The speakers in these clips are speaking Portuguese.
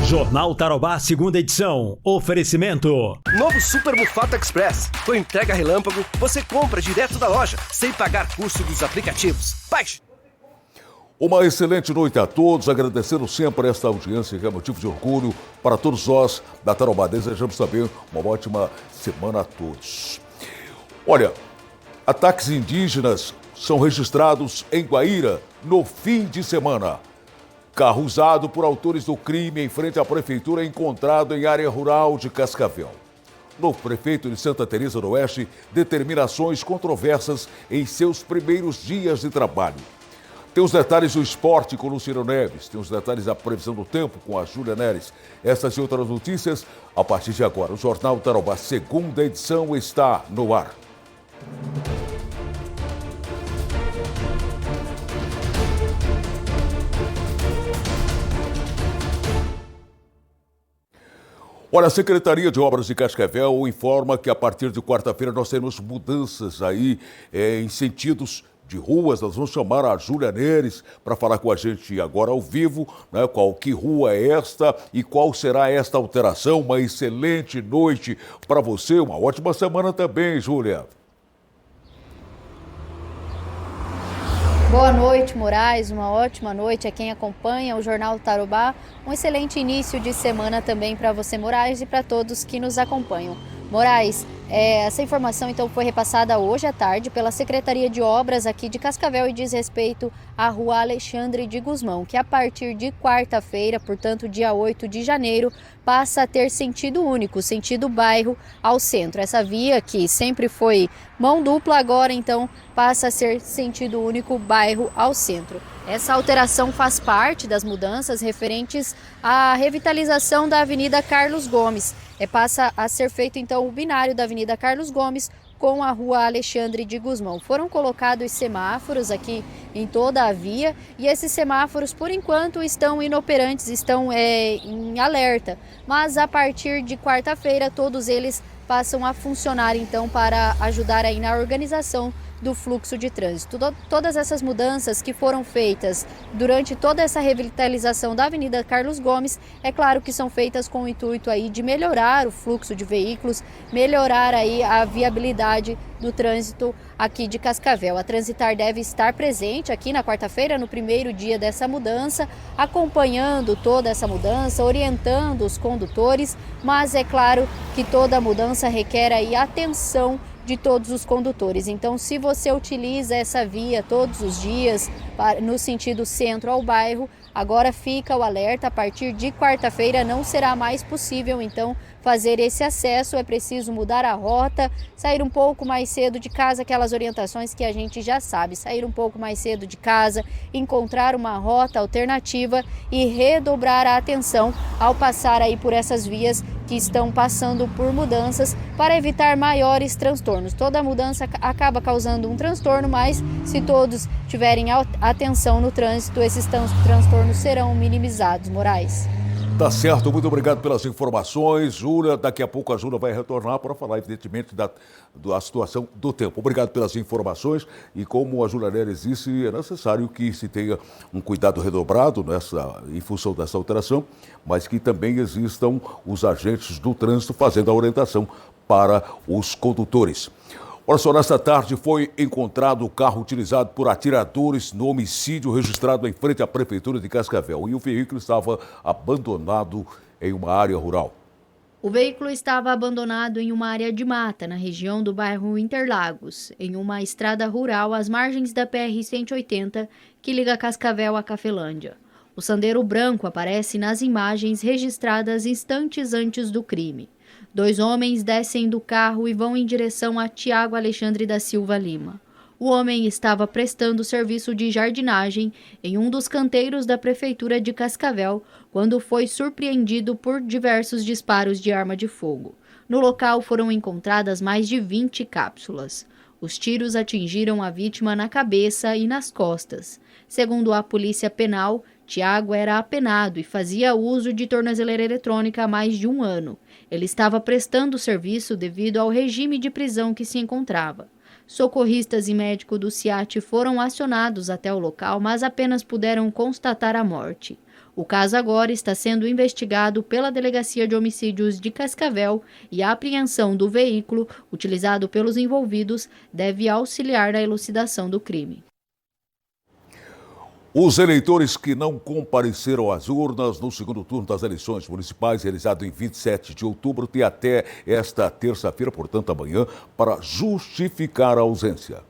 Jornal Tarobá, segunda edição. Oferecimento. Novo Super Mufato Express. Com entrega relâmpago, você compra direto da loja, sem pagar custo dos aplicativos. Baixe! Uma excelente noite a todos, agradecendo sempre esta audiência que é motivo de orgulho para todos nós da Tarobá. Desejamos também uma ótima semana a todos. Olha, ataques indígenas são registrados em Guaíra no fim de semana. Carro usado por autores do crime em frente à prefeitura é encontrado em área rural de Cascavel. Novo prefeito de Santa Teresa do Oeste determina ações controversas em seus primeiros dias de trabalho. Tem os detalhes do esporte com Luciano Neves, tem os detalhes da previsão do tempo com a Júlia Neres. Essas e outras notícias a partir de agora. O Jornal Tarobá, segunda edição, está no ar. Olha, a Secretaria de Obras de Cascavel informa que a partir de quarta-feira nós teremos mudanças aí em sentidos de ruas. Nós vamos chamar a Júlia Neres para falar com a gente agora ao vivo, né? Que rua é esta e qual será esta alteração. Uma excelente noite para você, uma ótima semana também, Júlia. Boa noite, Moraes. Uma ótima noite a quem acompanha o Jornal Tarobá. Um excelente início de semana também para você, Moraes, e para todos que nos acompanham. Moraes, essa informação então foi repassada hoje à tarde pela Secretaria de Obras aqui de Cascavel e diz respeito à Rua Alexandre de Gusmão, que a partir de quarta-feira, portanto dia 8 de janeiro, passa a ter sentido único, sentido bairro ao centro. Essa via que sempre foi mão dupla, agora então passa a ser sentido único bairro ao centro. Essa alteração faz parte das mudanças referentes à revitalização da Avenida Carlos Gomes. Passa a ser feito então o binário da Avenida Carlos Gomes com a Rua Alexandre de Gusmão. Foram colocados semáforos aqui em toda a via e esses semáforos, por enquanto, estão inoperantes, estão em alerta. Mas a partir de quarta-feira, todos eles passam a funcionar então para ajudar aí na organização do fluxo de trânsito. Todas essas mudanças que foram feitas durante toda essa revitalização da Avenida Carlos Gomes, é claro que são feitas com o intuito aí de melhorar o fluxo de veículos, melhorar aí a viabilidade do trânsito aqui de Cascavel. A Transitar deve estar presente aqui na quarta-feira, no primeiro dia dessa mudança, acompanhando toda essa mudança, orientando os condutores, mas é claro que toda mudança requer aí atenção de todos os condutores. Então, se você utiliza essa via todos os dias no sentido centro ao bairro, agora fica o alerta, a partir de quarta-feira não será mais possível então fazer esse acesso, é preciso mudar a rota, sair um pouco mais cedo de casa, aquelas orientações que a gente já sabe, sair um pouco mais cedo de casa, encontrar uma rota alternativa e redobrar a atenção ao passar aí por essas vias que estão passando por mudanças para evitar maiores transtornos. Toda mudança acaba causando um transtorno, mas se todos tiverem atenção no trânsito, esses transtornos serão minimizados. Moraes. Tá certo, muito obrigado pelas informações, Júlia. Daqui a pouco a Júlia vai retornar para falar, evidentemente, da situação do tempo. Obrigado pelas informações e, como a Júlia Neres disse, é necessário que se tenha um cuidado redobrado em função dessa alteração, mas que também existam os agentes do trânsito fazendo a orientação para os condutores. Olha só, nesta tarde foi encontrado o carro utilizado por atiradores no homicídio registrado em frente à Prefeitura de Cascavel e o veículo estava abandonado em uma área rural. O veículo estava abandonado em uma área de mata, na região do bairro Interlagos, em uma estrada rural às margens da PR-180, que liga Cascavel a Cafelândia. O Sandero branco aparece nas imagens registradas instantes antes do crime. 2 homens descem do carro e vão em direção a Tiago Alexandre da Silva Lima. O homem estava prestando serviço de jardinagem em um dos canteiros da Prefeitura de Cascavel quando foi surpreendido por diversos disparos de arma de fogo. No local foram encontradas mais de 20 cápsulas. Os tiros atingiram a vítima na cabeça e nas costas. Segundo a Polícia Penal, Tiago era apenado e fazia uso de tornozeleira eletrônica há mais de 1 ano. Ele estava prestando serviço devido ao regime de prisão que se encontrava. Socorristas e médico do SIAT foram acionados até o local, mas apenas puderam constatar a morte. O caso agora está sendo investigado pela Delegacia de Homicídios de Cascavel e a apreensão do veículo utilizado pelos envolvidos deve auxiliar na elucidação do crime. Os eleitores que não compareceram às urnas no segundo turno das eleições municipais, realizado em 27 de outubro, têm até esta terça-feira, portanto amanhã, para justificar a ausência.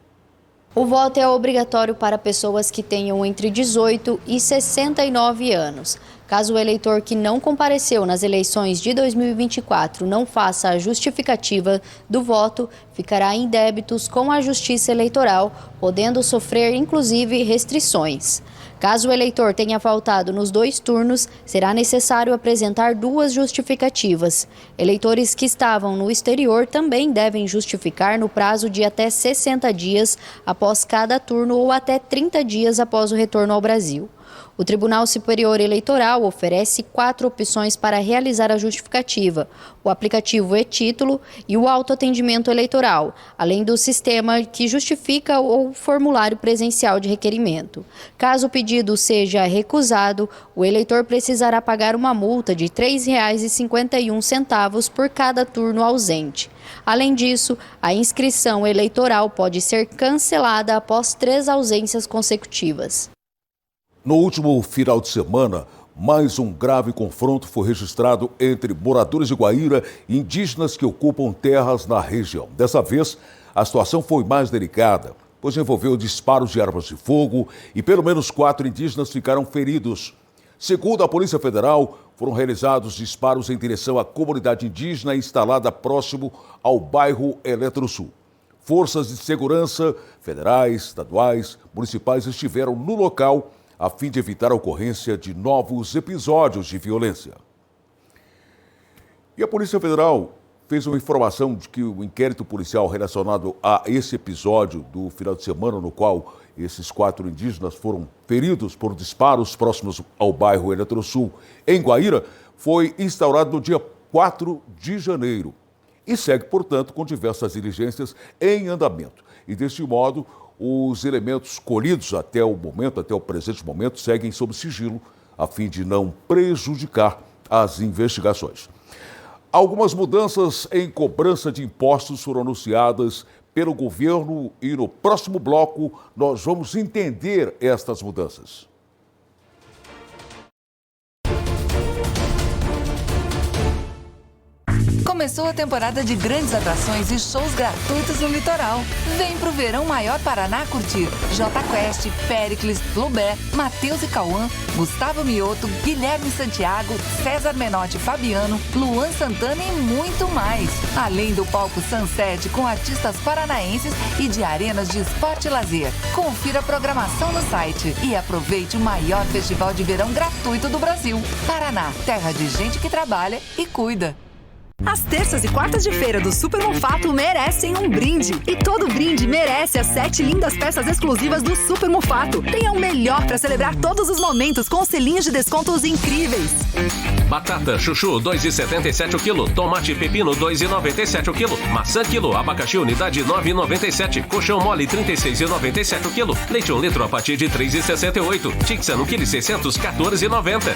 O voto é obrigatório para pessoas que tenham entre 18 e 69 anos. Caso o eleitor que não compareceu nas eleições de 2024 não faça a justificativa do voto, ficará em débitos com a Justiça Eleitoral, podendo sofrer inclusive restrições. Caso o eleitor tenha faltado nos 2 turnos, será necessário apresentar 2 justificativas. Eleitores que estavam no exterior também devem justificar no prazo de até 60 dias após cada turno ou até 30 dias após o retorno ao Brasil. O Tribunal Superior Eleitoral oferece 4 opções para realizar a justificativa: o aplicativo e-título e o autoatendimento eleitoral, além do sistema que justifica ou formulário presencial de requerimento. Caso o pedido seja recusado, o eleitor precisará pagar uma multa de R$ 3,51 por cada turno ausente. Além disso, a inscrição eleitoral pode ser cancelada após 3 ausências consecutivas. No último final de semana, mais um grave confronto foi registrado entre moradores de Guaíra e indígenas que ocupam terras na região. Dessa vez, a situação foi mais delicada, pois envolveu disparos de armas de fogo e pelo menos 4 indígenas ficaram feridos. Segundo a Polícia Federal, foram realizados disparos em direção à comunidade indígena instalada próximo ao bairro Eletrosul. Forças de segurança federais, estaduais, municipais estiveram no local a fim de evitar a ocorrência de novos episódios de violência. E a Polícia Federal fez uma informação de que o inquérito policial relacionado a esse episódio do final de semana, no qual esses 4 indígenas foram feridos por disparos próximos ao bairro Eletrosul, em Guaíra, foi instaurado no dia 4 de janeiro e segue, portanto, com diversas diligências em andamento. E, deste modo, os elementos colhidos até o presente momento, seguem sob sigilo, a fim de não prejudicar as investigações. Algumas mudanças em cobrança de impostos foram anunciadas pelo governo e no próximo bloco nós vamos entender estas mudanças. Começou a temporada de grandes atrações e shows gratuitos no litoral. Vem pro Verão Maior Paraná curtir Jota Quest, Péricles, Lubé, Matheus e Cauã, Gustavo Mioto, Guilherme Santiago, César Menotti Fabiano, Luan Santana e muito mais. Além do palco Sunset com artistas paranaenses e de arenas de esporte e lazer. Confira a programação no site e aproveite o maior festival de verão gratuito do Brasil. Paraná, terra de gente que trabalha e cuida. As terças e quartas de feira do Super Mufato merecem um brinde. E todo brinde merece as 7 lindas peças exclusivas do Super Mufato. Tenha o melhor para celebrar todos os momentos com selinhos de descontos incríveis. Batata chuchu 2,77 o quilo, tomate pepino 2,97 o quilo, maçã quilo, abacaxi unidade 9,97, colchão mole 36,97 o quilo, leite 1 litro a partir de 3,68, Tixa no quilo 600 14,90.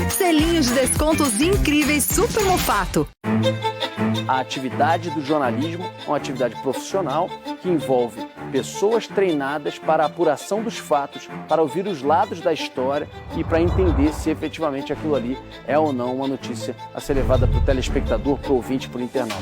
Selinhos de descontos incríveis Super Mufato. A atividade do jornalismo é uma atividade profissional que envolve pessoas treinadas para a apuração dos fatos, para ouvir os lados da história e para entender se efetivamente aquilo ali é ou não uma notícia a ser levada para o telespectador, para o ouvinte, para o internauta.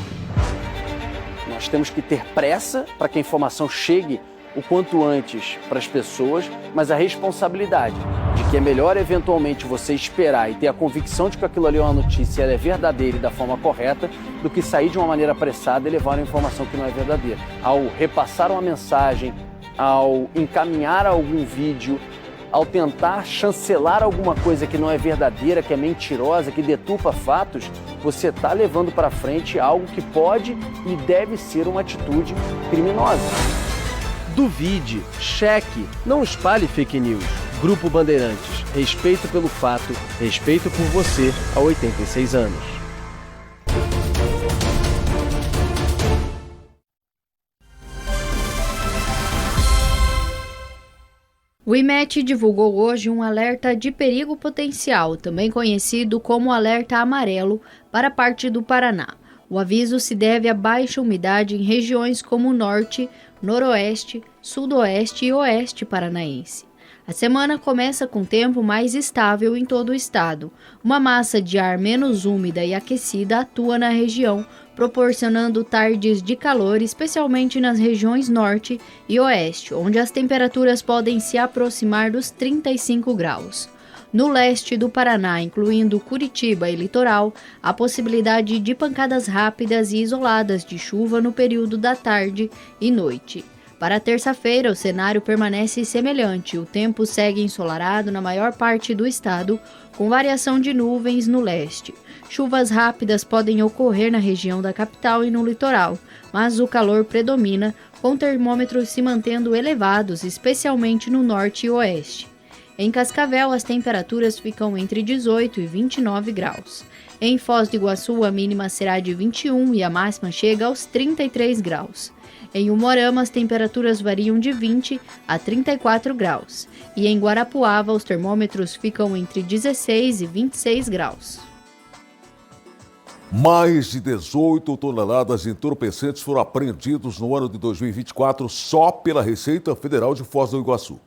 Nós temos que ter pressa para que a informação chegue o quanto antes para as pessoas, mas a responsabilidade de que é melhor eventualmente você esperar e ter a convicção de que aquilo ali é uma notícia, ela é verdadeira e da forma correta, do que sair de uma maneira apressada e levar uma informação que não é verdadeira. Ao repassar uma mensagem, ao encaminhar algum vídeo, ao tentar chancelar alguma coisa que não é verdadeira, que é mentirosa, que deturpa fatos, você está levando para frente algo que pode e deve ser uma atitude criminosa. Duvide, cheque, não espalhe fake news. Grupo Bandeirantes, respeito pelo fato, respeito por você há 86 anos. O IMET divulgou hoje um alerta de perigo potencial, também conhecido como alerta amarelo, para parte do Paraná. O aviso se deve à baixa umidade em regiões como o norte, noroeste, sudoeste e oeste paranaense. A semana começa com tempo mais estável em todo o estado. Uma massa de ar menos úmida e aquecida atua na região, proporcionando tardes de calor, especialmente nas regiões norte e oeste, onde as temperaturas podem se aproximar dos 35 graus. No leste do Paraná, incluindo Curitiba e litoral, há possibilidade de pancadas rápidas e isoladas de chuva no período da tarde e noite. Para terça-feira, o cenário permanece semelhante. O tempo segue ensolarado na maior parte do estado, com variação de nuvens no leste. Chuvas rápidas podem ocorrer na região da capital e no litoral, mas o calor predomina, com termômetros se mantendo elevados, especialmente no norte e oeste. Em Cascavel, as temperaturas ficam entre 18 e 29 graus. Em Foz do Iguaçu, a mínima será de 21 e a máxima chega aos 33 graus. Em Umuarama, as temperaturas variam de 20 a 34 graus. E em Guarapuava, os termômetros ficam entre 16 e 26 graus. Mais de 18 toneladas de entorpecentes foram apreendidos no ano de 2024 só pela Receita Federal de Foz do Iguaçu.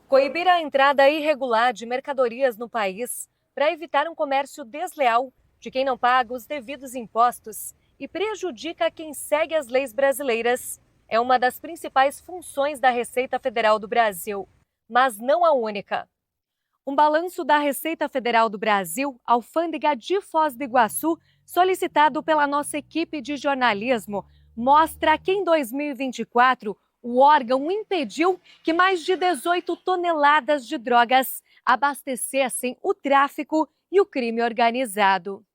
Coibir a entrada irregular de mercadorias no país para evitar um comércio desleal de quem não paga os devidos impostos e prejudica quem segue as leis brasileiras é uma das principais funções da Receita Federal do Brasil, mas não a única. Um balanço da Receita Federal do Brasil, alfândega de Foz do Iguaçu, solicitado pela nossa equipe de jornalismo, mostra que em 2024 o órgão impediu que mais de 18 toneladas de drogas abastecessem o tráfico e o crime organizado.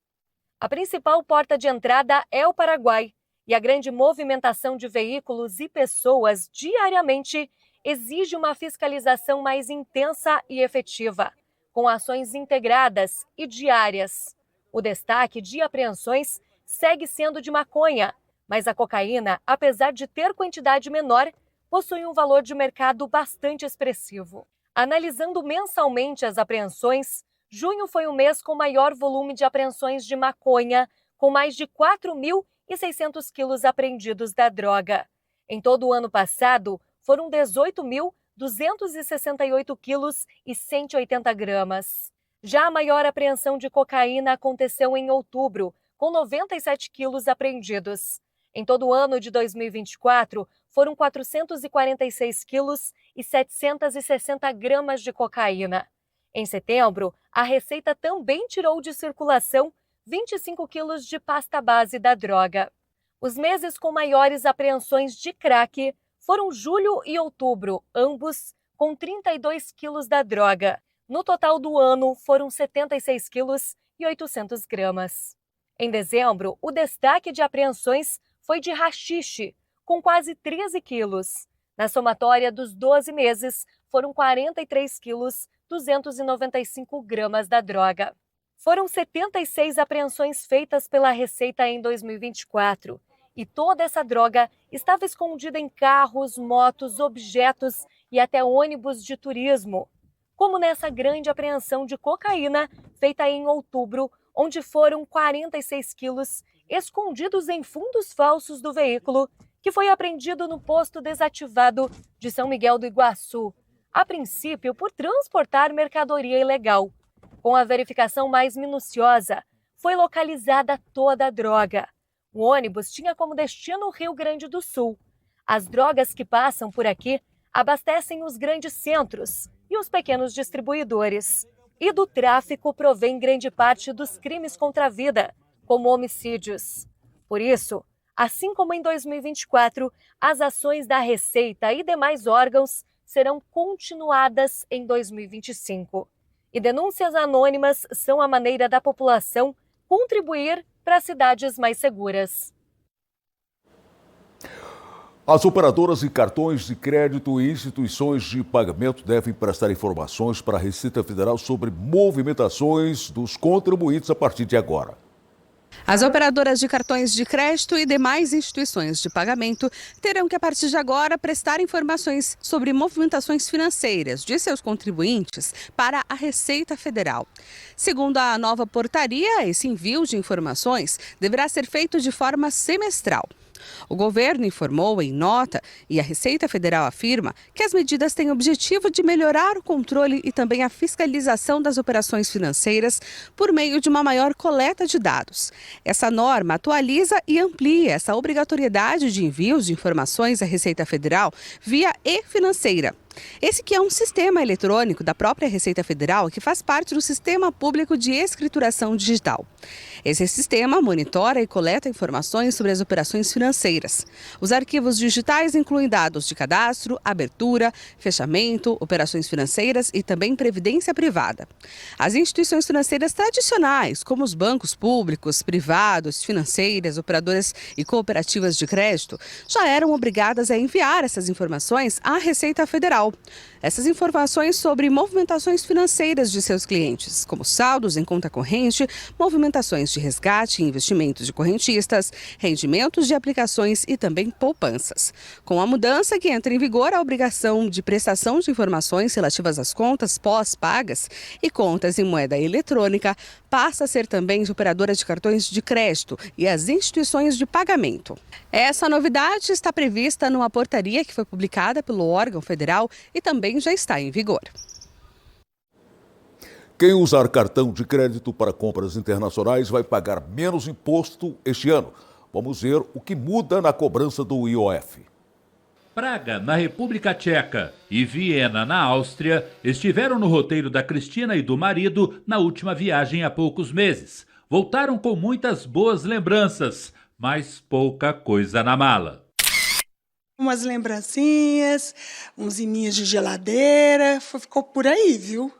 A principal porta de entrada é o Paraguai, e a grande movimentação de veículos e pessoas diariamente exige uma fiscalização mais intensa e efetiva, com ações integradas e diárias. O destaque de apreensões segue sendo de maconha, mas a cocaína, apesar de ter quantidade menor, possui um valor de mercado bastante expressivo. Analisando mensalmente as apreensões, junho foi o mês com maior volume de apreensões de maconha, com mais de 4.600 quilos apreendidos da droga. Em todo o ano passado, foram 18.268 quilos e 180 gramas. Já a maior apreensão de cocaína aconteceu em outubro, com 97 quilos apreendidos. Em todo o ano de 2024, foram 446 quilos e 760 gramas de cocaína. Em setembro, a Receita também tirou de circulação 25 quilos de pasta base da droga. Os meses com maiores apreensões de crack foram julho e outubro, ambos com 32 quilos da droga. No total do ano, foram 76 quilos e 800 gramas. Em dezembro, o destaque de apreensões foi de haxixe, com quase 13 quilos. Na somatória dos 12 meses, foram 43 quilos, 295 gramas da droga. Foram 76 apreensões feitas pela Receita em 2024 e toda essa droga estava escondida em carros, motos, objetos e até ônibus de turismo, como nessa grande apreensão de cocaína feita em outubro, onde foram 46 quilos escondidos em fundos falsos do veículo, que foi apreendido no posto desativado de São Miguel do Iguaçu, a princípio por transportar mercadoria ilegal. Com a verificação mais minuciosa, foi localizada toda a droga. O ônibus tinha como destino o Rio Grande do Sul. As drogas que passam por aqui abastecem os grandes centros e os pequenos distribuidores. E do tráfico provém grande parte dos crimes contra a vida, como homicídios. Por isso, assim como em 2024, as ações da Receita e demais órgãos serão continuadas em 2025. E denúncias anônimas são a maneira da população contribuir para cidades mais seguras. As operadoras de cartões de crédito e instituições de pagamento devem prestar informações para a Receita Federal sobre movimentações dos contribuintes a partir de agora. As operadoras de cartões de crédito e demais instituições de pagamento terão que, a partir de agora, prestar informações sobre movimentações financeiras de seus contribuintes para a Receita Federal. Segundo a nova portaria, esse envio de informações deverá ser feito de forma semestral. O governo informou em nota, e a Receita Federal afirma, que as medidas têm o objetivo de melhorar o controle e também a fiscalização das operações financeiras por meio de uma maior coleta de dados. Essa norma atualiza e amplia essa obrigatoriedade de envios de informações à Receita Federal via e-financeira. Esse que é um sistema eletrônico da própria Receita Federal que faz parte do Sistema Público de Escrituração Digital. Esse sistema monitora e coleta informações sobre as operações financeiras. Os arquivos digitais incluem dados de cadastro, abertura, fechamento, operações financeiras e também previdência privada. As instituições financeiras tradicionais, como os bancos públicos, privados, financeiras, operadoras e cooperativas de crédito, já eram obrigadas a enviar essas informações à Receita Federal. Essas informações sobre movimentações financeiras de seus clientes, como saldos em conta corrente, movimentações de resgate e investimentos de correntistas, rendimentos de aplicações e também poupanças. Com a mudança que entra em vigor a obrigação de prestação de informações relativas às contas pós-pagas e contas em moeda eletrônica, passa a ser também de operadoras de cartões de crédito e as instituições de pagamento. Essa novidade está prevista numa portaria que foi publicada pelo órgão federal e também já está em vigor. Quem usar cartão de crédito para compras internacionais vai pagar menos imposto este ano. Vamos ver o que muda na cobrança do IOF. Praga, na República Tcheca, e Viena, na Áustria, estiveram no roteiro da Cristina e do marido na última viagem há poucos meses. Voltaram com muitas boas lembranças, mas pouca coisa na mala. Umas lembrancinhas, uns iminhos de geladeira, ficou por aí, viu?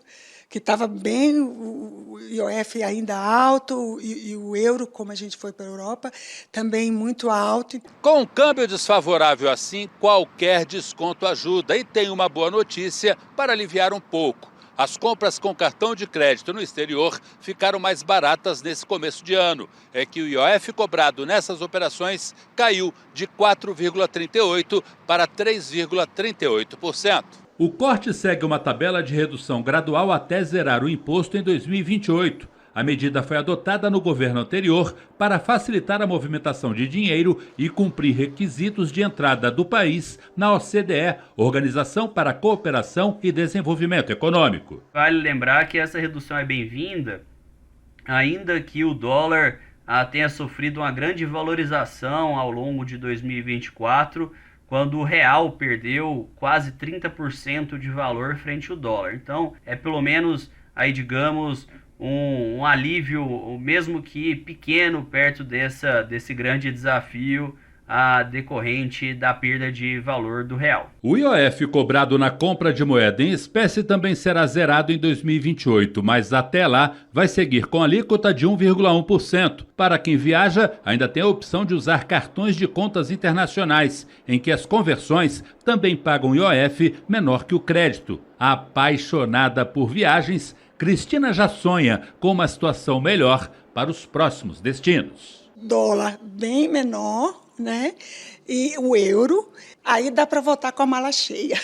Que estava bem, o IOF ainda alto e o euro, como a gente foi para a Europa, também muito alto. Com um câmbio desfavorável assim, qualquer desconto ajuda. E tem uma boa notícia para aliviar um pouco. As compras com cartão de crédito no exterior ficaram mais baratas nesse começo de ano. É que o IOF cobrado nessas operações caiu de 4,38% para 3,38%. O corte segue uma tabela de redução gradual até zerar o imposto em 2028. A medida foi adotada no governo anterior para facilitar a movimentação de dinheiro e cumprir requisitos de entrada do país na OCDE, Organização para a Cooperação e Desenvolvimento Econômico. Vale lembrar que essa redução é bem-vinda, ainda que o dólar tenha sofrido uma grande valorização ao longo de 2024, quando o real perdeu quase 30% de valor frente ao dólar. Então, é pelo menos, aí digamos, um alívio, mesmo que pequeno, perto desse grande desafio decorrente da perda de valor do real. O IOF cobrado na compra de moeda em espécie também será zerado em 2028, mas até lá vai seguir com alíquota de 1,1%. Para quem viaja, ainda tem a opção de usar cartões de contas internacionais, em que as conversões também pagam IOF menor que o crédito. Apaixonada por viagens, Cristina já sonha com uma situação melhor para os próximos destinos. Dólar bem menor, né? E o euro, aí dá para voltar com a mala cheia.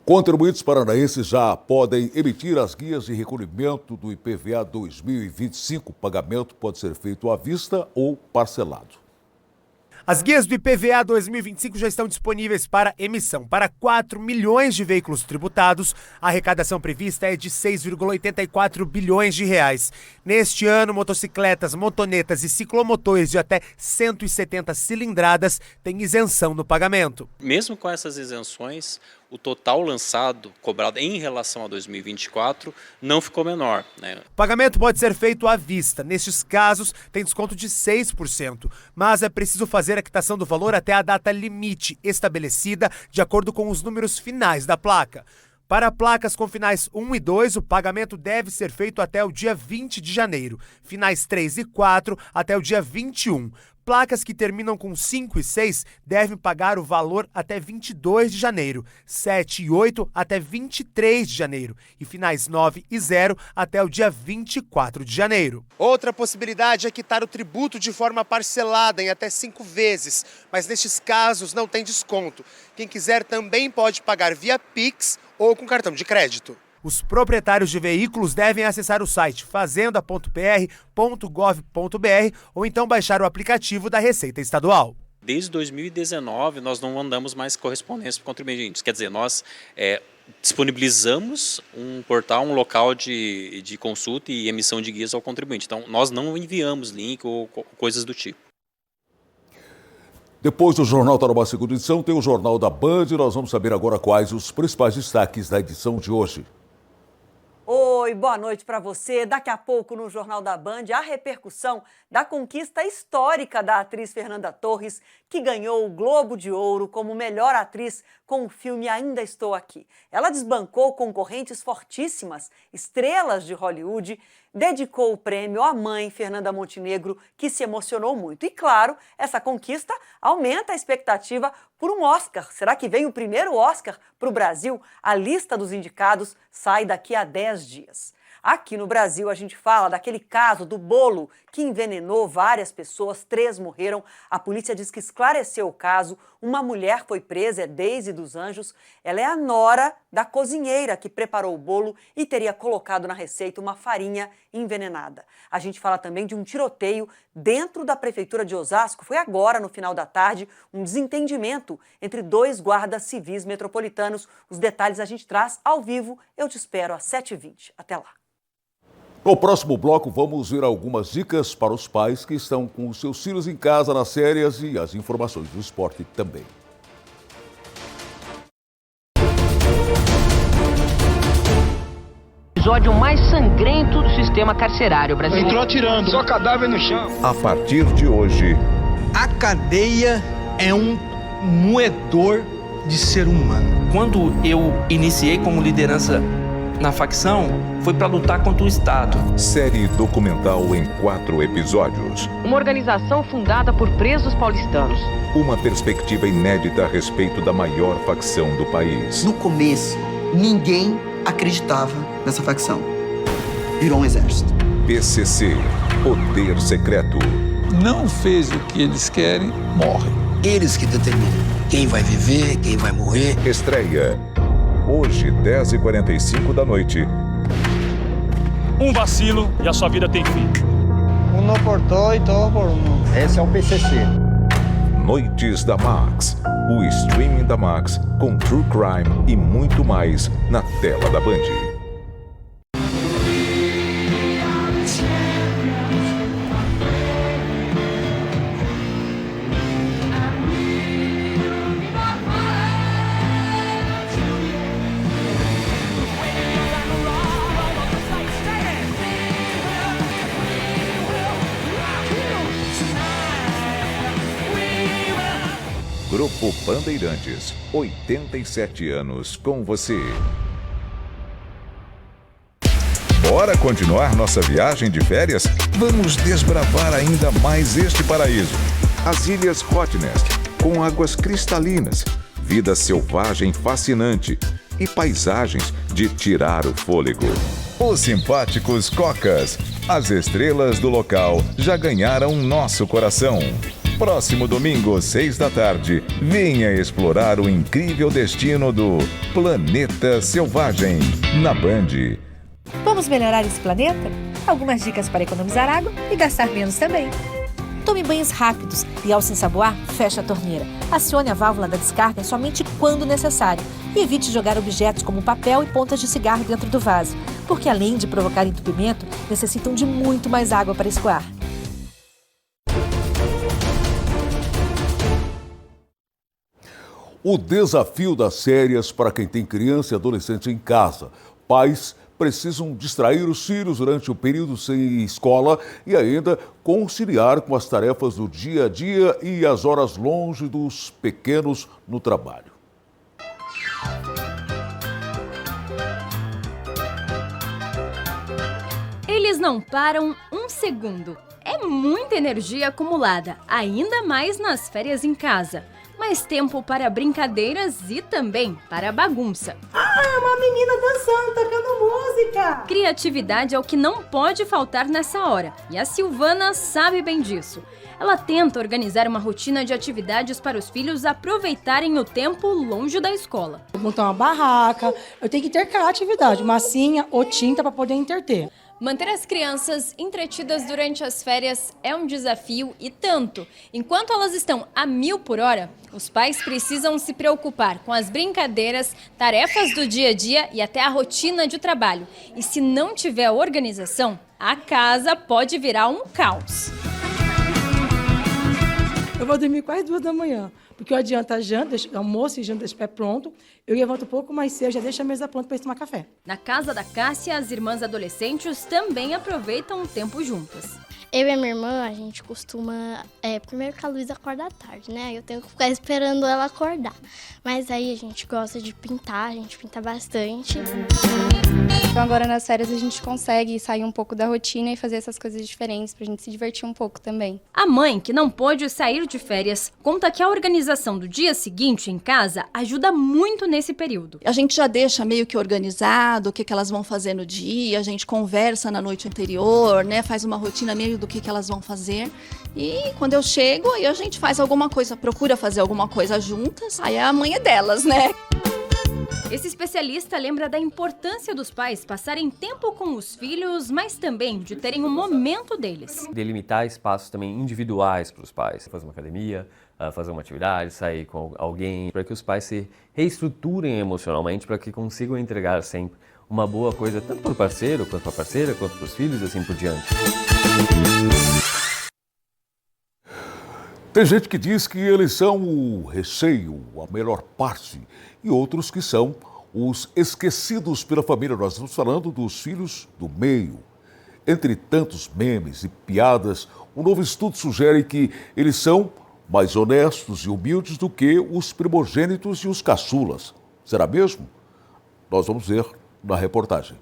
Contribuintes paranaenses já podem emitir as guias de recolhimento do IPVA 2025. O pagamento pode ser feito à vista ou parcelado. As guias do IPVA 2025 já estão disponíveis para emissão. Para 4 milhões de veículos tributados, a arrecadação prevista é de 6,84 bilhões de reais. Neste ano, motocicletas, motonetas e ciclomotores de até 170 cilindradas têm isenção no pagamento. Mesmo com essas isenções, o total lançado, cobrado em relação a 2024, não ficou menor, né? O pagamento pode ser feito à vista. Nestes casos, tem desconto de 6%, mas é preciso fazer a quitação do valor até a data limite, estabelecida de acordo com os números finais da placa. Para placas com finais 1 e 2, o pagamento deve ser feito até o dia 20 de janeiro, finais 3 e 4 até o dia 21. placas que terminam com 5 e 6 devem pagar o valor até 22 de janeiro, 7 e 8 até 23 de janeiro e finais 9 e 0 até o dia 24 de janeiro. Outra possibilidade é quitar o tributo de forma parcelada em até 5 vezes, mas nestes casos não tem desconto. Quem quiser também pode pagar via Pix ou com cartão de crédito. Os proprietários de veículos devem acessar o site fazenda.pr.gov.br ou então baixar o aplicativo da Receita Estadual. Desde 2019, nós não mandamos mais correspondência para contribuintes. Quer dizer, nós disponibilizamos um portal, um local de consulta e emissão de guias ao contribuinte. Então, nós não enviamos link ou coisas do tipo. Depois do Jornal Tarobá segunda edição, tem o Jornal da Band. Nós vamos saber agora quais os principais destaques da edição de hoje. Oi, boa noite para você. Daqui a pouco no Jornal da Band, a repercussão da conquista histórica da atriz Fernanda Torres, que ganhou o Globo de Ouro como melhor atriz com o filme Ainda Estou Aqui. Ela desbancou concorrentes fortíssimas, estrelas de Hollywood, dedicou o prêmio à mãe, Fernanda Montenegro, que se emocionou muito. E claro, essa conquista aumenta a expectativa por um Oscar. Será que vem o primeiro Oscar para o Brasil? A lista dos indicados sai daqui a 10 dias. Aqui no Brasil, a gente fala daquele caso do bolo que envenenou várias pessoas, 3 morreram. A polícia diz que esclareceu o caso. Uma mulher foi presa, é Deise dos Anjos. Ela é a nora da cozinheira que preparou o bolo e teria colocado na receita uma farinha envenenada. A gente fala também de um tiroteio dentro da prefeitura de Osasco. Foi agora, no final da tarde, um desentendimento entre 2 guardas civis metropolitanos. Os detalhes a gente traz ao vivo. Eu te espero às 7h20. Até lá. No próximo bloco, vamos ver algumas dicas para os pais que estão com os seus filhos em casa nas férias e as informações do esporte também. Episódio mais sangrento do sistema carcerário brasileiro. Entrou atirando. Só cadáver no chão. A partir de hoje, a cadeia é um moedor de ser humano. Quando eu iniciei como liderança na facção, foi para lutar contra o Estado. Série documental em 4 episódios. Uma organização fundada por presos paulistanos. Uma perspectiva inédita a respeito da maior facção do país. No começo, ninguém acreditava nessa facção. Virou um exército. PCC, Poder Secreto. Não fez o que eles querem, morre. Eles que determinam quem vai viver, quem vai morrer. Estreia hoje, 10h45 da noite. Um vacilo e a sua vida tem fim. Um por todo e todo por um. Esse é o PCC. Noites da Max. O streaming da Max com True Crime e muito mais na tela da Band. Grupo Bandeirantes, 87 anos com você. Bora continuar nossa viagem de férias? Vamos desbravar ainda mais este paraíso. As Ilhas Rottnest, com águas cristalinas, vida selvagem fascinante e paisagens de tirar o fôlego. Os simpáticos Cocas, as estrelas do local já ganharam nosso coração. Próximo domingo, 6 da tarde, venha explorar o incrível destino do Planeta Selvagem, na Band. Vamos melhorar esse planeta? Algumas dicas para economizar água e gastar menos também. Tome banhos rápidos e ao se ensaboar, feche a torneira. Acione a válvula da descarga somente quando necessário. E evite jogar objetos como papel e pontas de cigarro dentro do vaso, porque além de provocar entupimento, necessitam de muito mais água para escoar. O desafio das férias para quem tem criança e adolescente em casa. Pais precisam distrair os filhos durante o período sem escola e ainda conciliar com as tarefas do dia a dia e as horas longe dos pequenos no trabalho. Eles não param um segundo. É e muita energia acumulada, ainda mais nas férias em casa. Mais tempo para brincadeiras e também para bagunça. Ah, é uma menina dançando, tocando música! Criatividade é o que não pode faltar nessa hora, e a Silvana sabe bem disso. Ela tenta organizar uma rotina de atividades para os filhos aproveitarem o tempo longe da escola. Vou montar uma barraca, eu tenho que ter criatividade, massinha ou tinta para poder entreter. Manter as crianças entretidas durante as férias é um desafio e tanto. Enquanto elas estão a 1000 por hora, os pais precisam se preocupar com as brincadeiras, tarefas do dia a dia e até a rotina de trabalho. E se não tiver organização, a casa pode virar um caos. Eu vou dormir quase 2 da manhã, porque eu adianto a janta, almoço e janta de pé pronto. Eu levanto um pouco mais cedo, já deixo a mesa pronta para ir tomar café. Na casa da Cássia, as irmãs adolescentes também aproveitam o tempo juntas. Eu e a minha irmã, a gente costuma... primeiro que a Luísa acorda à tarde, né? Eu tenho que ficar esperando ela acordar. Mas aí a gente gosta de pintar, a gente pinta bastante. Então agora nas férias a gente consegue sair um pouco da rotina e fazer essas coisas diferentes pra gente se divertir um pouco também. A mãe, que não pôde sair de férias, conta que a organização do dia seguinte em casa ajuda muito nesse período. A gente já deixa meio que organizado o que elas vão fazer no dia, a gente conversa na noite anterior, né? Faz uma rotina meio do que elas vão fazer. E quando eu chego, aí a gente faz alguma coisa, procura fazer alguma coisa juntas, aí a mãe é delas, né? Esse especialista lembra da importância dos pais passarem tempo com os filhos, mas também de terem um momento deles. Delimitar espaços também individuais para os pais. Fazer uma academia, fazer uma atividade, sair com alguém, para que os pais se reestruturem emocionalmente, para que consigam entregar sempre uma boa coisa, tanto para o parceiro, quanto para a parceira, quanto para os filhos e assim por diante. Tem gente que diz que eles são o recheio, a melhor parte, e outros que são os esquecidos pela família. Nós estamos falando dos filhos do meio. Entre tantos memes e piadas, um novo estudo sugere que eles são mais honestos e humildes do que os primogênitos e os caçulas. Será mesmo? Nós vamos ver na reportagem.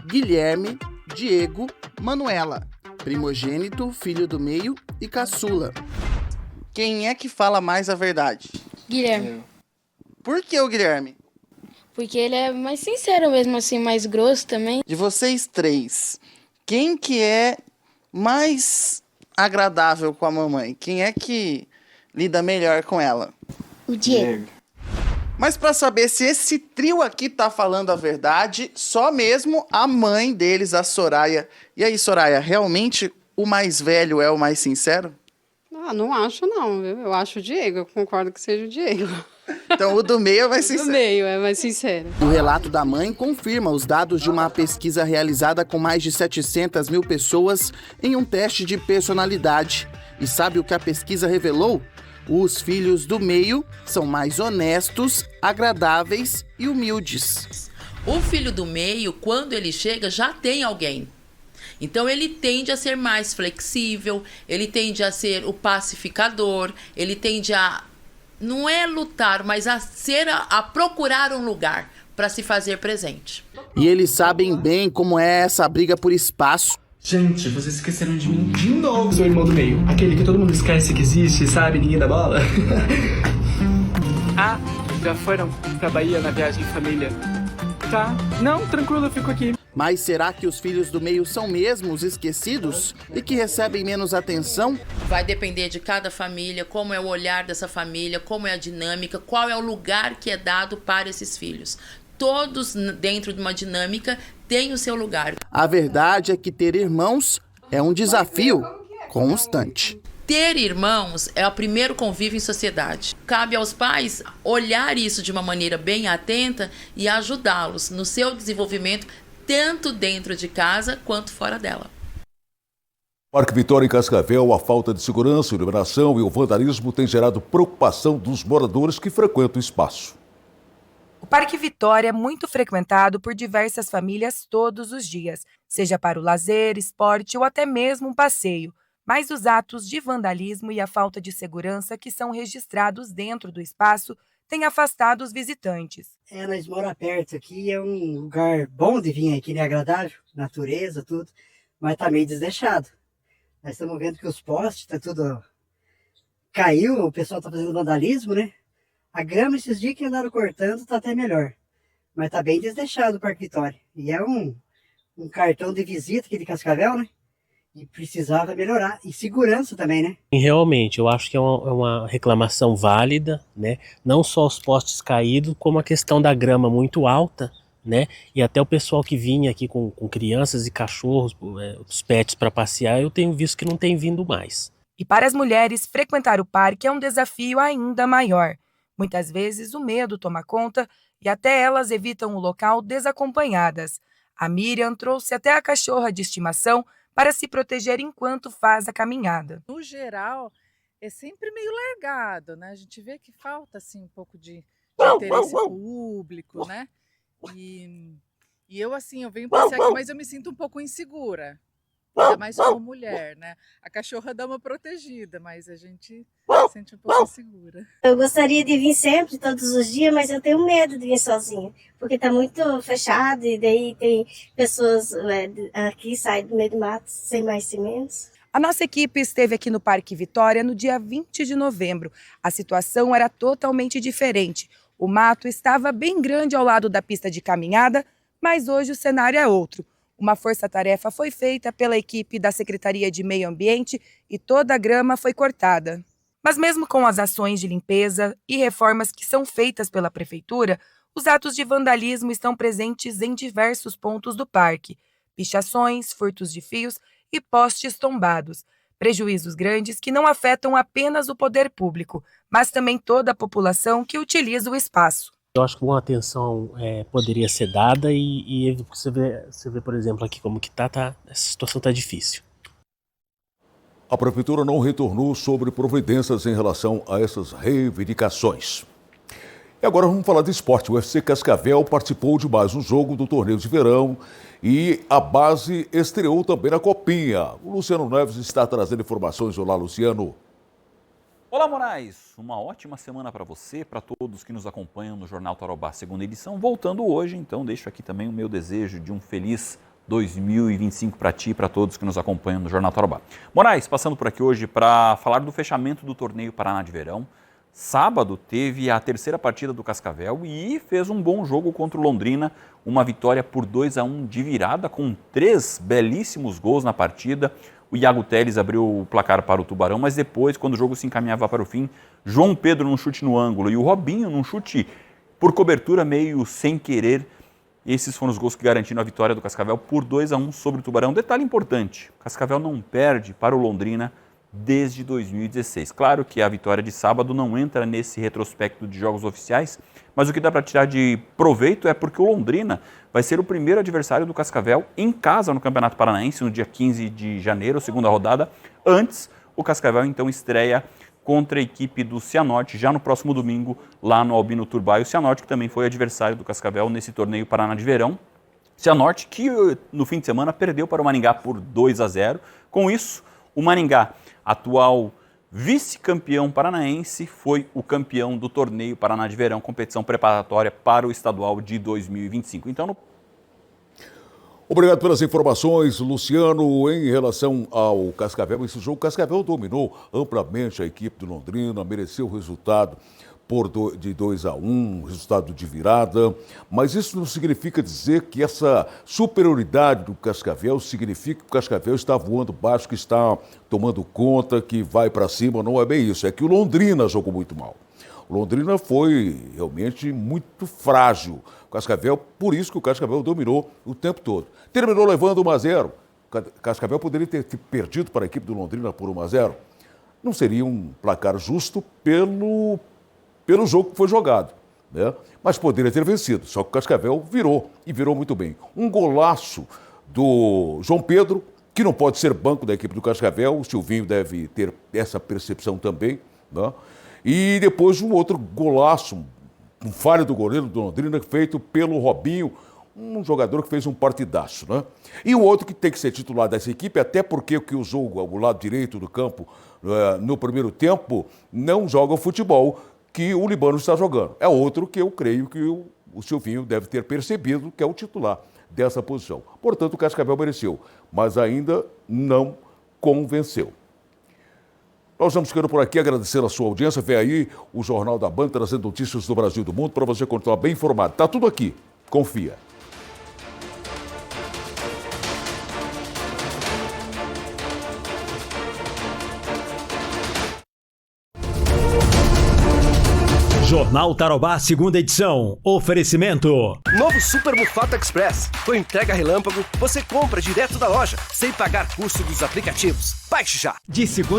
Guilherme, Diego, Manuela. Primogênito, filho do meio e caçula. Quem é que fala mais a verdade? Guilherme. Por que o Guilherme? Porque ele é mais sincero mesmo, assim, mais grosso também. De vocês três, quem que é mais agradável com a mamãe? Quem é que lida melhor com ela? O Diego. Mas para saber se esse trio aqui tá falando a verdade, só mesmo a mãe deles, a Soraya. E aí, Soraya, realmente o mais velho é o mais sincero? Ah, não acho não, viu? Eu acho o Diego, eu concordo que seja o Diego. Então o do meio é mais sincero. O do meio é mais sincero. O relato da mãe confirma os dados de uma pesquisa realizada com mais de 700 mil pessoas em um teste de personalidade. E sabe o que a pesquisa revelou? Os filhos do meio são mais honestos, agradáveis e humildes. O filho do meio, quando ele chega, já tem alguém. Então ele tende a ser mais flexível, ele tende a ser o pacificador, ele tende a, não é lutar, mas a procurar um lugar para se fazer presente. E eles sabem bem como é essa briga por espaço. Gente, vocês esqueceram de mim de novo, seu irmão do meio. Aquele que todo mundo esquece que existe, sabe? Ninguém dá bola. Ah, já foram pra Bahia na viagem de família? Tá. Não, tranquilo, eu fico aqui. Mas será que os filhos do meio são mesmo os esquecidos e que recebem menos atenção? Vai depender de cada família, como é o olhar dessa família, como é a dinâmica, qual é o lugar que é dado para esses filhos. Todos dentro de uma dinâmica têm o seu lugar. A verdade é que ter irmãos é um desafio constante. Ter irmãos é o primeiro convívio em sociedade. Cabe aos pais olhar isso de uma maneira bem atenta e ajudá-los no seu desenvolvimento, tanto dentro de casa quanto fora dela. Parque Vitória em Cascavel, a falta de segurança, iluminação e o vandalismo tem gerado preocupação dos moradores que frequentam o espaço. O Parque Vitória é muito frequentado por diversas famílias todos os dias, seja para o lazer, esporte ou até mesmo um passeio. Mas os atos de vandalismo e a falta de segurança que são registrados dentro do espaço têm afastado os visitantes. Nós moramos perto aqui, é um lugar bom de vir aqui, né? Agradável, natureza, tudo. mas tá meio desleixado. Nós estamos vendo que os postes, tá tudo... Caiu, o pessoal tá fazendo vandalismo, né? A grama, esses dias que andaram cortando, tá até melhor. Mas tá bem desleixado o Parque Vitória. E é um cartão de visita aqui de Cascavel, né? E precisava melhorar. E segurança também, né? Realmente, eu acho que é uma reclamação válida, né? Não só os postes caídos, como a questão da grama muito alta, né? E até o pessoal que vinha aqui com crianças e cachorros, os pets para passear, eu tenho visto que não tem vindo mais. E para as mulheres, frequentar o parque é um desafio ainda maior. Muitas vezes o medo toma conta e até elas evitam o local desacompanhadas. A Miriam trouxe até a cachorra de estimação para se proteger enquanto faz a caminhada. No geral, é sempre meio largado, né? A gente vê que falta assim, um pouco de interesse público, né? E eu, assim, eu venho passear aqui, mas eu me sinto um pouco insegura. Ainda mais como mulher, né? A cachorra dá uma protegida, mas a gente se sente um pouco insegura. Eu gostaria de vir sempre, todos os dias, mas eu tenho medo de vir sozinha, porque tá muito fechado e daí tem pessoas aqui, saem do meio do mato, sem mais sem menos. A nossa equipe esteve aqui no Parque Vitória no dia 20 de novembro. A situação era totalmente diferente. O mato estava bem grande ao lado da pista de caminhada, mas hoje o cenário é outro. Uma força-tarefa foi feita pela equipe da Secretaria de Meio Ambiente e toda a grama foi cortada. Mas mesmo com as ações de limpeza e reformas que são feitas pela Prefeitura, os atos de vandalismo estão presentes em diversos pontos do parque. Pichações, furtos de fios e postes tombados. Prejuízos grandes que não afetam apenas o poder público, mas também toda a população que utiliza o espaço. Eu acho que uma atenção poderia ser dada e você vê, por exemplo, aqui como que essa situação está difícil. A Prefeitura não retornou sobre providências em relação a essas reivindicações. E agora vamos falar de esporte. O UFC Cascavel participou de mais um jogo do torneio de verão e a base estreou também na Copinha. O Luciano Neves está trazendo informações. Olá, Luciano. Olá, Moraes! Uma ótima semana para você, para todos que nos acompanham no Jornal Tarobá, segunda edição. Voltando hoje, então, deixo aqui também o meu desejo de um feliz 2025 para ti e para todos que nos acompanham no Jornal Tarobá. Moraes, passando por aqui hoje para falar do fechamento do torneio Paraná de Verão. Sábado teve a terceira partida do Cascavel e fez um bom jogo contra o Londrina, uma vitória por 2-1 de virada, com 3 belíssimos gols na partida. O Iago Teles abriu o placar para o Tubarão, mas depois, quando o jogo se encaminhava para o fim, João Pedro num chute no ângulo e o Robinho num chute por cobertura meio sem querer. Esses foram os gols que garantiram a vitória do Cascavel por 2-1 sobre o Tubarão. Detalhe importante, o Cascavel não perde para o Londrina desde 2016. Claro que a vitória de sábado não entra nesse retrospecto de jogos oficiais, mas o que dá para tirar de proveito é porque o Londrina vai ser o primeiro adversário do Cascavel em casa no Campeonato Paranaense, no dia 15 de janeiro, segunda rodada. Antes, o Cascavel então estreia contra a equipe do Cianorte, já no próximo domingo, lá no Albino Turbay. O Cianorte que também foi adversário do Cascavel nesse torneio Paraná de Verão. Cianorte que no fim de semana perdeu para o Maringá por 2-0. Com isso, o Maringá, atual vice-campeão paranaense, foi o campeão do torneio Paraná de Verão, competição preparatória para o estadual de 2025. Então, Obrigado pelas informações, Luciano. Em relação ao Cascavel, esse jogo, o Cascavel dominou amplamente a equipe do Londrina, mereceu o resultado de 2-1, resultado de virada, mas isso não significa dizer que essa superioridade do Cascavel significa que o Cascavel está voando baixo, que está tomando conta, que vai para cima. Não é bem isso, é que o Londrina jogou muito mal. O Londrina foi realmente muito frágil. O Cascavel, por isso que o Cascavel dominou o tempo todo. Terminou levando 1-0. O Cascavel poderia ter perdido para a equipe do Londrina por 1-0. Não seria um placar justo pelo jogo que foi jogado, né? Mas poderia ter vencido, só que o Cascavel virou, e virou muito bem. Um golaço do João Pedro, que não pode ser banco da equipe do Cascavel, o Silvinho deve ter essa percepção também, né? E depois um outro golaço, um falho do goleiro do Londrina, feito pelo Robinho, um jogador que fez um partidaço, né? E o outro que tem que ser titular dessa equipe, até porque o que usou o lado direito do campo no primeiro tempo, não joga o futebol que o Libano está jogando. É outro que eu creio que o Silvinho deve ter percebido, que é o titular dessa posição. Portanto, o Cascavel mereceu, mas ainda não convenceu. Nós vamos ficando por aqui, agradecer a sua audiência. Vem aí o Jornal da Band trazendo notícias do Brasil e do mundo para você continuar bem informado. Está tudo aqui, confia. Jornal Tarobá, segunda edição. Oferecimento. Novo Super Mufato Express. Com entrega relâmpago, você compra direto da loja, sem pagar custo dos aplicativos. Baixe já. De segunda